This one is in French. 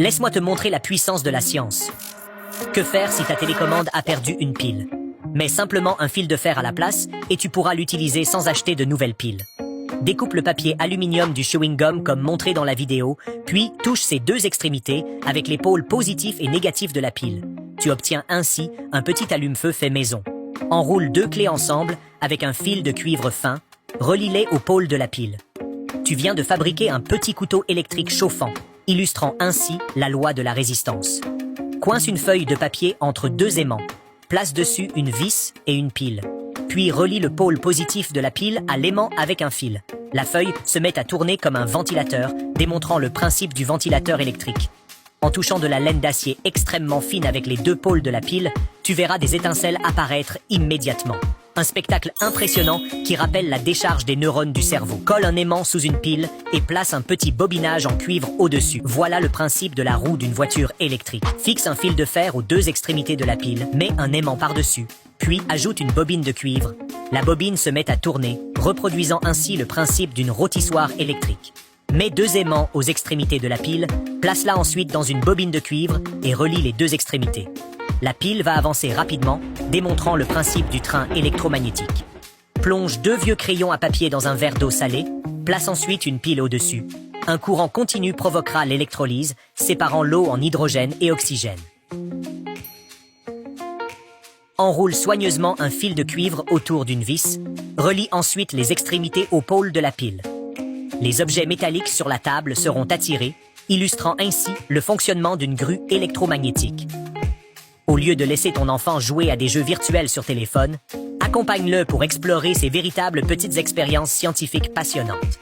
Laisse-moi te montrer la puissance de la science. Que faire si ta télécommande a perdu une pile? Mets simplement un fil de fer à la place et tu pourras l'utiliser sans acheter de nouvelles piles. Découpe le papier aluminium du chewing-gum comme montré dans la vidéo, puis touche ses deux extrémités avec les pôles positifs et négatifs de la pile. Tu obtiens ainsi un petit allume-feu fait maison. Enroule deux clés ensemble avec un fil de cuivre fin, relie-les aux pôles de la pile. Tu viens de fabriquer un petit couteau électrique chauffant, illustrant ainsi la loi de la résistance. Coince une feuille de papier entre deux aimants, place dessus une vis et une pile. Puis relie le pôle positif de la pile à l'aimant avec un fil. La feuille se met à tourner comme un ventilateur, démontrant le principe du ventilateur électrique. En touchant de la laine d'acier extrêmement fine avec les deux pôles de la pile, tu verras des étincelles apparaître immédiatement. Un spectacle impressionnant qui rappelle la décharge des neurones du cerveau. Colle un aimant sous une pile et place un petit bobinage en cuivre au-dessus. Voilà le principe de la roue d'une voiture électrique. Fixe un fil de fer aux deux extrémités de la pile, mets un aimant par-dessus, puis ajoute une bobine de cuivre. La bobine se met à tourner, reproduisant ainsi le principe d'une rôtissoire électrique. Mets deux aimants aux extrémités de la pile, place-la ensuite dans une bobine de cuivre et relie les deux extrémités. La pile va avancer rapidement, démontrant le principe du train électromagnétique. Plonge deux vieux crayons à papier dans un verre d'eau salée, place ensuite une pile au-dessus. Un courant continu provoquera l'électrolyse, séparant l'eau en hydrogène et oxygène. Enroule soigneusement un fil de cuivre autour d'une vis, relie ensuite les extrémités aux pôles de la pile. Les objets métalliques sur la table seront attirés, illustrant ainsi le fonctionnement d'une grue électromagnétique. Au lieu de laisser ton enfant jouer à des jeux virtuels sur téléphone, accompagne-le pour explorer ces véritables petites expériences scientifiques passionnantes.